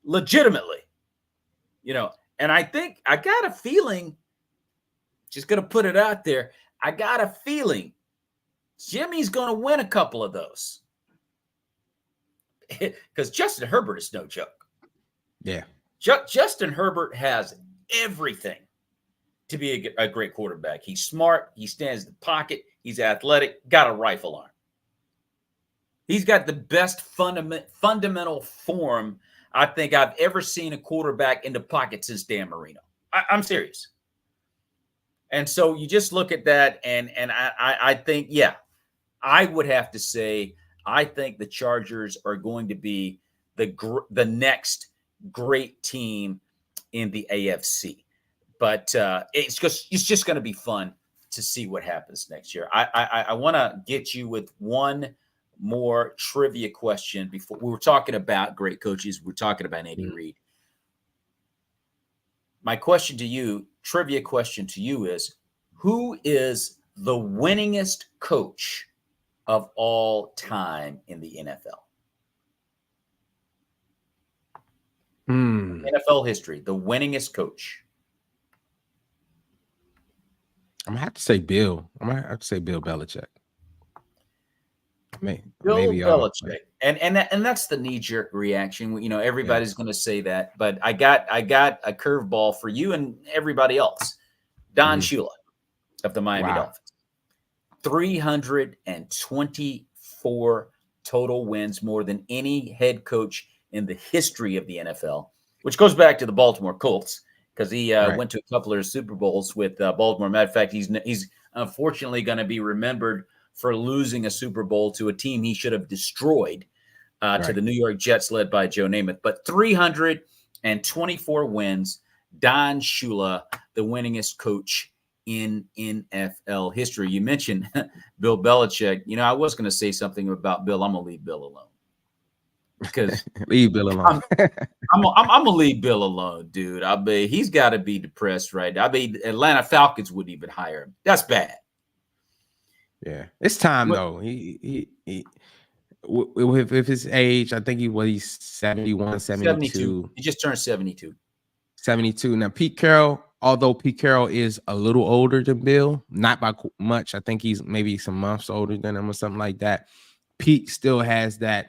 Legitimately. And I think, I got a feeling, just going to put it out there, I got a feeling Jimmy's going to win a couple of those. Because Justin Herbert is no joke. Yeah. Justin Herbert has everything to be a great quarterback. He's smart. He stands in the pocket. He's athletic. Got a rifle arm. He's got the best fundamental form I think I've ever seen a quarterback in the pocket since Dan Marino. I'm serious. And so you just look at that, and I think, yeah, I would have to say I think the Chargers are going to be the next great team in the AFC. But it's just going to be fun to see what happens next year. I want to get you with one more trivia question before. We were talking about great coaches. We're talking about Andy Reid. My question to you, trivia question to you, is who is the winningest coach of all time in the NFL? NFL history, the winningest coach. I'm gonna have to say Bill. I'm gonna have to say Bill Belichick. Bill Maybe all. Belichick, and that's the knee jerk reaction. You know, Yeah. everybody's going to say that, but I got a curveball for you and everybody else. Don Mhm. Shula of the Miami Wow. Dolphins, 324 total wins, more than any head coach in the history of the NFL, which goes back to the Baltimore Colts because he Right. went to a couple of Super Bowls with Baltimore. Matter of fact, he's unfortunately going to be remembered for losing a Super Bowl to a team he should have destroyed, to Right. the New York Jets led by Joe Namath. But 324 wins, Don Shula, the winningest coach in NFL history. You mentioned Bill Belichick. You know, I was going to say something about Bill. I'm going to leave Bill alone because Leave Bill alone. I'm gonna leave Bill alone, dude. I bet he's got to be depressed, right? I mean, Atlanta Falcons wouldn't even hire him. That's bad. Yeah. It's time What, though. With his age, I think he's 71, 72. 72. He just turned 72. 72. Now, Pete Carroll, although Pete Carroll is a little older than Bill, not by much. I think he's maybe some months older than him or something like that. Pete still has that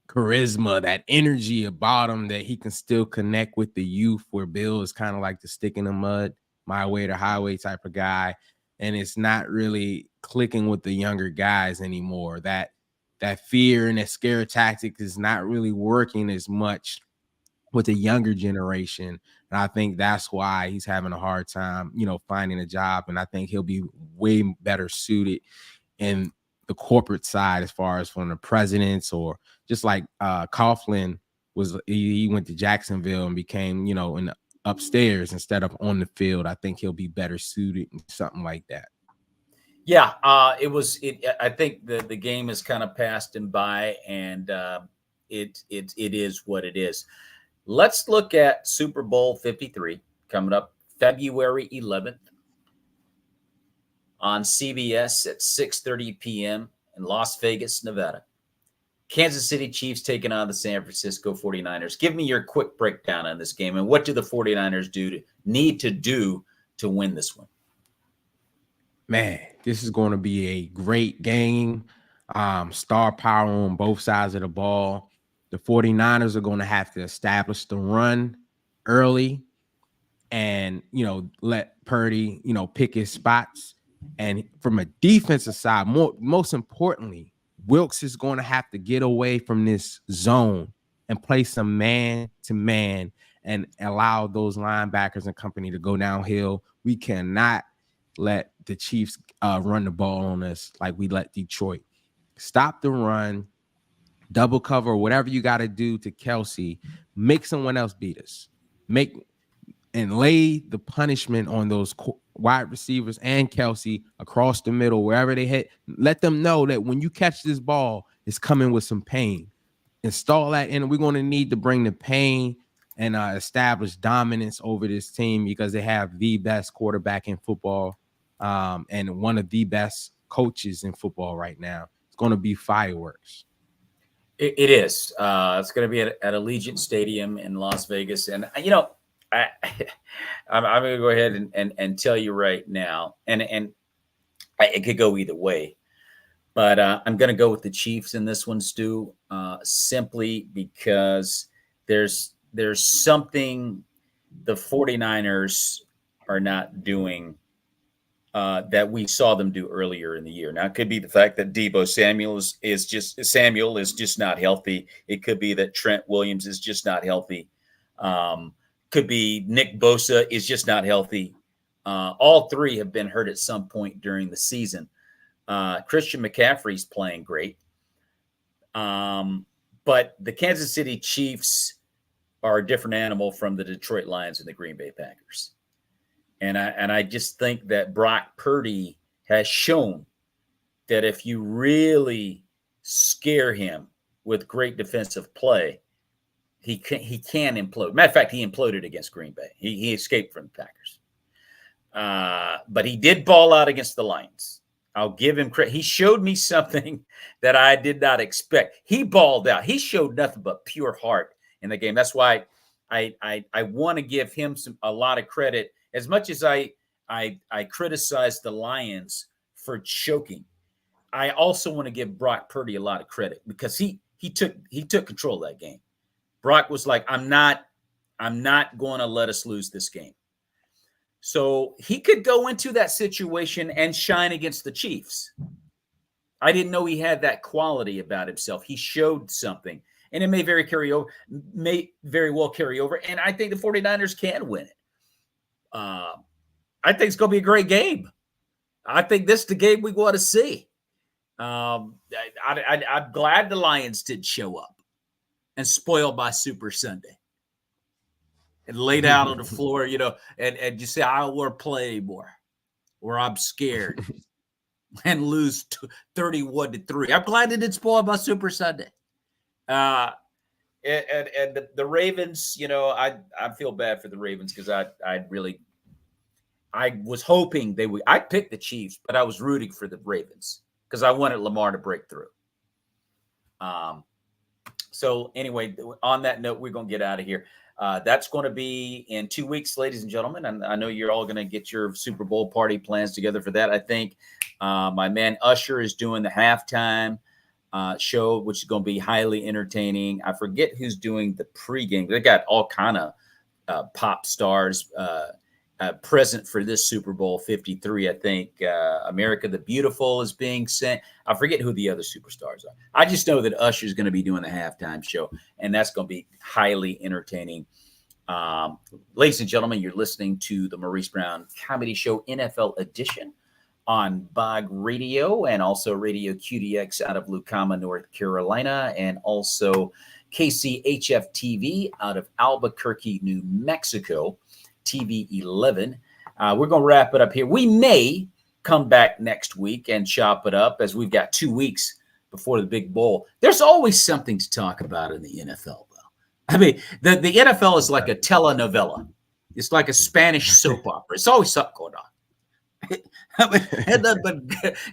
charisma, that energy about him that he can still connect with the youth, where Bill is kind of like the stick in the mud, my way to highway type of guy. And it's not really clicking with the younger guys anymore. That fear and that scare tactic is not really working as much with the younger generation. And I think that's why he's having a hard time, finding a job. And I think he'll be way better suited in the corporate side, as far as from the presidents, or just like Coughlin he went to Jacksonville and became, in the upstairs instead of on the field. I think he'll be better suited in something like that. Yeah, it was. I think the game has kind of passed him by, and it is what it is. Let's look at Super Bowl 53 coming up February 11th on CBS at 6:30 p.m. in Las Vegas, Nevada. Kansas City Chiefs taking on the San Francisco 49ers. Give me your quick breakdown on this game, and what do the 49ers need to do to win this one? Man, this is going to be a great game. Star power on both sides of the ball. The 49ers are going to have to establish the run early and, let Purdy, pick his spots. And from a defensive side, most importantly, Wilkes is going to have to get away from this zone and play some man to man and allow those linebackers and company to go downhill. We cannot let the Chiefs run the ball on us like we let Detroit. Stop the run, double cover, whatever you got to do to Kelsey. Make someone else beat us. And lay the punishment on those wide receivers and Kelsey across the middle, wherever they hit. Let them know that when you catch this ball, it's coming with some pain. Install that, and we're going to need to bring the pain and establish dominance over this team, because they have the best quarterback in football, and one of the best coaches in football right now. It's going to be fireworks. It is. It's going to be at Allegiant Stadium in Las Vegas, and I, I'm going to go ahead and tell you right now, and it could go either way, but I'm going to go with the Chiefs in this one, Stu, simply because there's something the 49ers are not doing that we saw them do earlier in the year. Now, it could be the fact that Deebo Samuel is just not healthy. It could be that Trent Williams is just not healthy. Could be Nick Bosa is just not healthy. All three have been hurt at some point during the season. Christian McCaffrey's playing great. But the Kansas City Chiefs are a different animal from the Detroit Lions and the Green Bay Packers. And I just think that Brock Purdy has shown that if you really scare him with great defensive play, he can implode. Matter of fact, he imploded against Green Bay. He escaped from the Packers. But he did ball out against the Lions. I'll give him credit. He showed me something that I did not expect. He balled out. He showed nothing but pure heart in the game. That's why I want to give him a lot of credit. As much as I criticize the Lions for choking, I also want to give Brock Purdy a lot of credit because he took control of that game. Brock was like, I'm not going to let us lose this game. So he could go into that situation and shine against the Chiefs. I didn't know he had that quality about himself. He showed something, and it may very well carry over. And I think the 49ers can win it. I think it's going to be a great game. I think this is the game we want to see. I'm glad the Lions did show up and spoil my Super Sunday and laid out on the floor, and you say, I don't want to play anymore, or I'm scared and lose 31-3. I'm glad it didn't spoil my Super Sunday. And the Ravens, I feel bad for the Ravens because I was hoping they would. I picked the Chiefs, but I was rooting for the Ravens because I wanted Lamar to break through. So anyway, on that note, we're going to get out of here. That's going to be in 2 weeks, ladies and gentlemen. And I know you're all going to get your Super Bowl party plans together for that. I think my man Usher is doing the halftime show, which is going to be highly entertaining. I forget who's doing the pregame. They got all kind of pop stars present for this Super Bowl 53. I think America the Beautiful is being sent. I forget who the other superstars are. I just know that Usher is going to be doing the halftime show, and that's going to be highly entertaining. Ladies and gentlemen, you're listening to the Maurice Brown Comedy Show NFL Edition on Bog Radio and also Radio QDX out of Lucama, North Carolina, and also KCHF TV out of Albuquerque, New Mexico. TV 11. We're going to wrap it up here. We may come back next week and chop it up as we've got 2 weeks before the big bowl. There's always something to talk about in the NFL, though. I mean, the NFL is like a telenovela. It's like a Spanish soap opera. It's always something going on. I mean, there's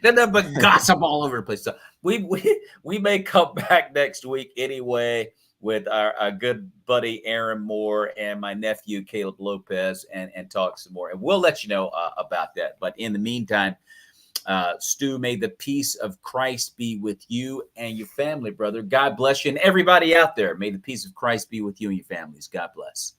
nothing but gossip all over the place. So we may come back next week anyway with our good buddy Aaron Moore and my nephew Caleb Lopez and talk some more. And we'll let you know about that. But in the meantime, Stu, may the peace of Christ be with you and your family, brother. God bless you. And everybody out there, may the peace of Christ be with you and your families. God bless.